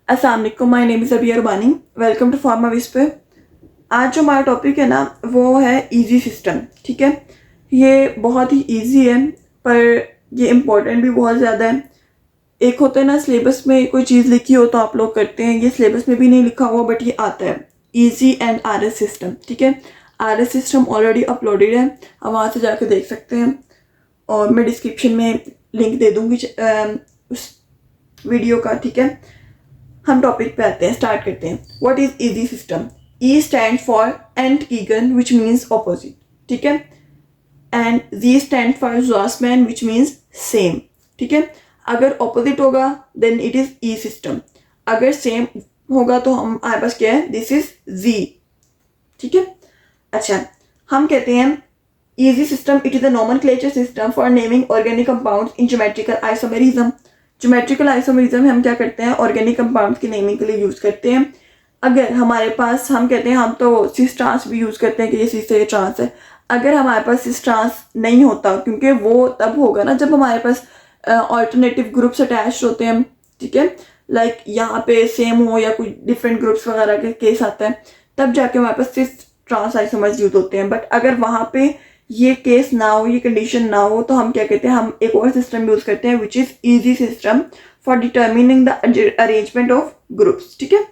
अस्सलाम वालेकुम, my name is Abiya Rubani. Welcome to Pharma Whisper. आज जो हमारा टॉपिक है ना वो है इजी सिस्टम। ठीक है, ये बहुत ही इजी है पर ये इम्पोर्टेंट भी बहुत ज़्यादा है। एक होता है ना सिलेबस में कोई चीज़ लिखी हो तो आप लोग करते हैं, ये सिलेबस में भी नहीं लिखा हुआ बट ये आता है, easy and R S system. ठीक है, R S system already uploaded है, आप वहाँ से जाकर देख सकते हैं और मैं डिस्क्रिप्शन में लिंक दे दूँगी उस वीडियो का। ठीक है, हम टॉपिक पे आते हैं, स्टार्ट करते हैं। What is easy system? E stand for entgegen which means opposite. ठीक है, and Z stand for zusammen which means same. ठीक है, अगर ऑपोजिट होगा then it is E system, अगर सेम होगा तो हमारे पास क्या है, दिस इज जी। ठीक है, अच्छा, हम कहते हैं easy system, it is a nomenclature system for naming organic compounds in geometrical isomerism. Geometrical isomerism हम क्या करते हैं, ऑर्गेनिक कंपाउंड्स की नेमिंग के लिए यूज करते हैं। अगर हमारे पास, हम कहते हैं, हम तो सिस ट्रांस भी यूज करते हैं कि ये सिस है, ये ट्रांस है। अगर हमारे पास सिस ट्रांस नहीं होता, क्योंकि वो तब होगा ना जब हमारे पास ऑल्टरनेटिव ग्रुप्स अटैच होते हैं। ठीक है, लाइक यहाँ पे सेम हो या कोई डिफरेंट ग्रुप्स वगैरह के केस आता है, तब जाके हमारे पास सिस ट्रांस आइसोमर्स यूज होते हैं। बट अगर वहाँ पे ये केस ना हो, ये कंडीशन ना हो, तो हम क्या कहते हैं, हम एक और सिस्टम यूज करते हैं which is easy system for determining the arrangement of groups. ठीक है,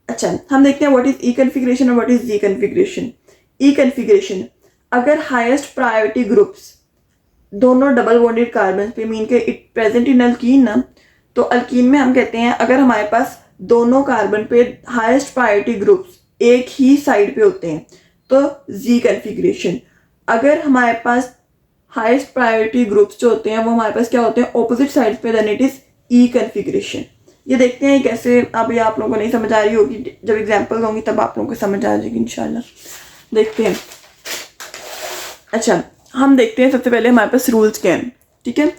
अच्छा, हम देखते हैं व्हाट इज ई कन्फिग्रेशन और what is Z configuration. E configuration, अगर हाईएस्ट प्रायोरिटी ग्रुप्स दोनों डबल बॉन्डेड कार्बन पे मीन के इट प्रेजेंट इन अल्कीन ना, तो अल्कीन में हम कहते हैं अगर हमारे पास दोनों कार्बन पे हाईएस्ट प्रायोरिटी ग्रुप्स एक ही साइड पे होते हैं तो जी कन्फिग्रेशन। अगर हमारे पास हाईएस्ट प्रायोरिटी ग्रुप्स जो होते हैं वो हमारे पास क्या होते हैं, ऑपोजिट साइड पे, then it is E configuration. ये देखते हैं कैसे। अब ये आप लोगों को नहीं समझ आ रही होगी, जब एग्जांपल होंगी तब आप लोगों को समझ आ जाएगी इंशाल्लाह। देखते हैं, अच्छा, हम देखते हैं सबसे पहले हमारे पास रूल्स क्या हैं। ठीक है,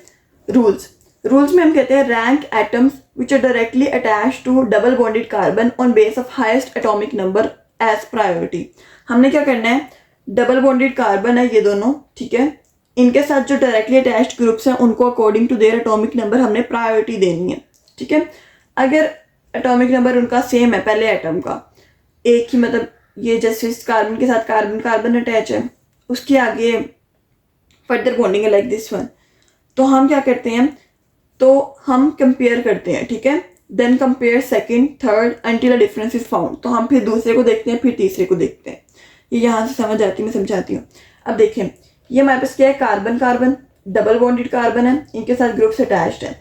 रूल्स में हम कहते हैं rank atoms which are directly attach to double bonded carbon on base of highest atomic number as priority. हमने क्या करना है, डबल बॉन्डेड कार्बन है ये दोनों, ठीक है, इनके साथ जो डायरेक्टली अटैच्ड ग्रुप्स हैं उनको according to their atomic number हमने प्रायोरिटी देनी है। ठीक है, अगर एटॉमिक नंबर उनका सेम है, पहले एटम का एक ही, मतलब ये जैसे इस कार्बन के साथ कार्बन अटैच है, उसके आगे फर्दर बॉन्डिंग है लाइक दिस वन, तो हम क्या करते हैं, तो हम कंपेयर करते हैं। ठीक है, then compare second third until a difference is found, तो हम फिर दूसरे को देखते हैं, फिर तीसरे को देखते हैं। ये यहाँ से समझ आती है, मैं समझाती हूँ। अब देखें, ये हमारे पास क्या है, कार्बन डबल बॉन्डेड कार्बन है, इनके साथ ग्रुप्स अटैच्ड है।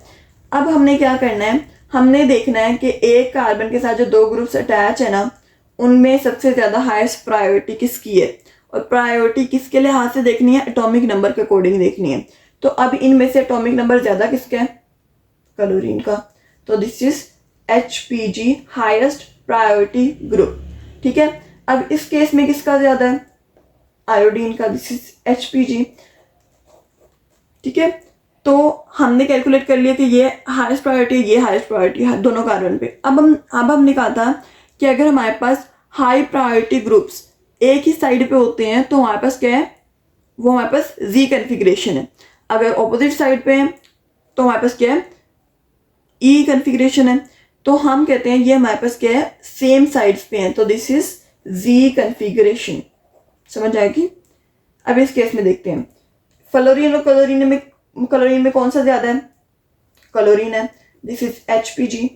अब हमने क्या करना है, हमने देखना है कि एक कार्बन के साथ जो दो ग्रुप्स अटैच है ना, उनमें सबसे ज़्यादा हाईएस्ट प्रायोरिटी किसकी है, और प्रायोरिटी किसके लिहाज से देखनी है, एटॉमिक नंबर के अकॉर्डिंग देखनी है। तो अब इनमें से एटॉमिक नंबर ज़्यादा किसका है, क्लोरीन का, तो this is HPG, highest priority group. ठीक है, अब इस केस में किसका ज्यादा है, आयोडीन का, दिस इज HPG। ठीक है, तो हमने कैलकुलेट कर लिया कि ये हाईएस्ट प्रायोरिटी, ये हाईएस्ट प्रायोरिटी है दोनों कार्बन पे। अब हमने कहा था कि अगर हमारे पास हाई प्रायोरिटी ग्रुप्स एक ही साइड पे होते हैं तो हमारे पास क्या है, वो हमारे पास जी कन्फिग्रेशन है। अगर ऑपोजिट साइड पे है तो हमारे पास क्या है, ई कन्फिग्रेशन है। तो हम कहते हैं ये हमारे पास क्या है, सेम साइड्स पे हैं, तो दिस इज जी कन्फिग्रेशन। समझ आएगी। अब इस केस में देखते हैं, फ्लोरीन और क्लोरीन में कौन सा ज्यादा है, क्लोरीन है, दिस इज HPG,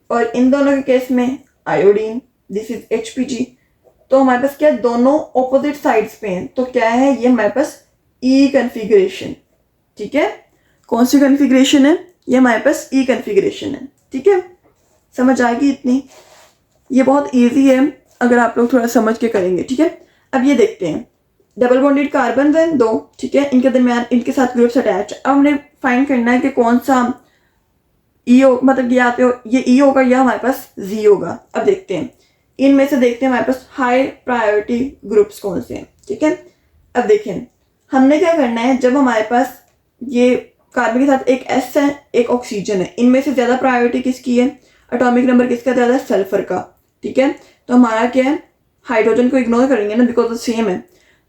और इन दोनों के केस में आयोडीन, दिस इज HPG। तो हमारे पास क्या है, दोनों ऑपोजिट साइड्स पे हैं, तो क्या है, ये हमारे पास ई कन्फिग्रेशन। ठीक है, कौन सी कन्फिग्रेशन है, ये हमारे पास ई कन्फिग्रेशन है। ठीक है, समझ आएगी इतनी, ये बहुत इजी है अगर आप लोग थोड़ा समझ के करेंगे। ठीक है, अब ये देखते हैं, डबल बॉन्डेड कार्बन है दो, ठीक है, इनके दरमियान इनके साथ ग्रुप्स अटैच। अब हमने फाइंड करना है कि कौन सा ई हो, मतलब ये आते हो, ये ई होगा या हमारे पास जी होगा। अब देखते हैं, इनमें से देखते हैं हमारे पास हाई प्रायोरिटी ग्रुप्स कौन से हैं। ठीक है, अब देखें, हमने क्या करना है, जब हमारे पास ये कार्बन के साथ एक S है, एक ऑक्सीजन है, इनमें से ज्यादा प्रायोरिटी किसकी है, एटॉमिक नंबर किसका ज्यादा है, सल्फर का। ठीक है, तो हमारा क्या है, हाइड्रोजन को इग्नोर करेंगे ना बिकॉज सेम है,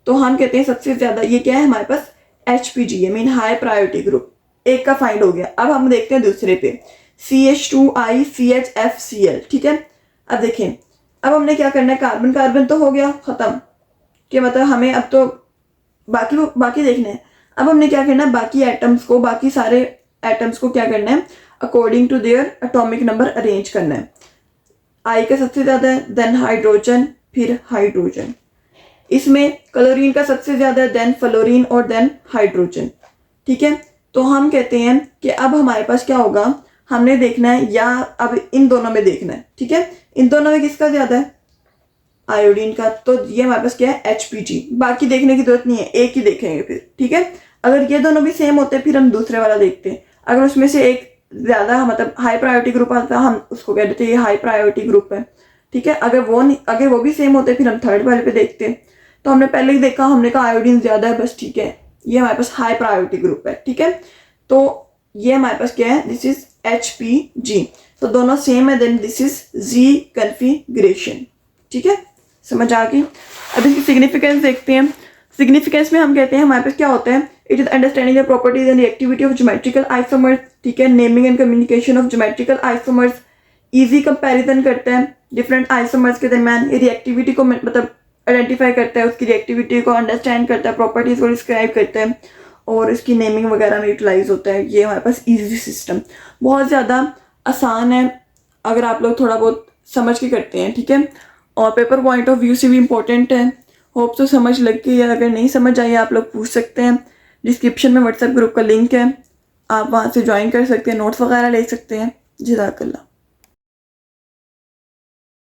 तो हम कहते हैं सबसे ज्यादा ये क्या है, हमारे पास HPG है, मीन हाई प्रायोरिटी ग्रुप, एक का फाइंड हो गया। अब हम देखते हैं दूसरे पे, CH2ICHFCl, ठीक है। अब देखें, अब हमने क्या करना है, कार्बन कार्बन तो हो गया ख़त्म, कि मतलब हमें अब तो बाकी देखने हैं। अब हमने क्या करना है, बाकी एटम्स को, बाकी सारे एटम्स को क्या करना है, according to their atomic number arrange करना है। आई का सबसे ज़्यादा है, देन हाइड्रोजन, फिर हाइड्रोजन। इसमें क्लोरीन का सबसे ज़्यादा है, देन फ्लोरीन और देन हाइड्रोजन, ठीक है। तो हम कहते हैं कि अब हमारे पास क्या होगा, हमने देखना है, या अब इन दोनों में देखना है, ठीक है। इन दोनों में किसका ज़्यादा है, आयोडीन का। तो ये हमारे पास क्या है, HPG। बाकी देखने की जरूरत नहीं है, एक ही देखेंगे फिर, ठीक है। अगर ये दोनों भी सेम होते हैं फिर हम दूसरे वाला देखते हैं। अगर उसमें से एक ज़्यादा मतलब हाई प्रायोरिटी ग्रुप आता है, हम उसको कह देते हैं ये हाई प्रायोरिटी ग्रुप है, ठीक है। अगर वो भी सेम होते फिर हम थर्ड वाले पे देखते हैं। तो हमने पहले ही देखा, हमने कहा आयोडीन ज़्यादा है, बस ठीक है, ये हमारे पास हाई प्रायोरिटी ग्रुप है, ठीक है। तो ये हमारे पास क्या है, दिस इज HPG। तो दोनों सेम है, then this is Z configuration, ठीक है। समझ आ गई। अब इसकी सिग्निफिकेंस देखते हैं। सिग्निफिकेंस में हम कहते हैं हमारे पास क्या होता है, it is understanding the properties and reactivity of geometrical isomers, ठीक है। Naming and communication of geometrical isomers, easy comparison करता है डिफरेंट आइसोमर्स के दरमियान, रिएक्टिविटी को मतलब आइडेंटिफाई करता है, उसकी रिएक्टिविटी को अंडरस्टैंड करता है, प्रॉपर्टीज को डिस्क्राइब करता है, और इसकी नेमिंग वगैरह में यूटिलाइज होता है। ये हमारे पास ईजी सिस्टम, बहुत ज़्यादा आसान है अगर आप लोग थोड़ा बहुत समझ के करते हैं, ठीक है। और पेपर पॉइंट ऑफ व्यू से भी इम्पोर्टेंट है। होप तो समझ लग गई है। अगर नहीं समझ आई आप लोग पूछ सकते हैं। डिस्क्रिप्शन में व्हाट्सएप ग्रुप का लिंक है, आप वहाँ से ज्वाइन कर सकते हैं, नोट्स वगैरह ले सकते हैं। जज़ाकल्लाह।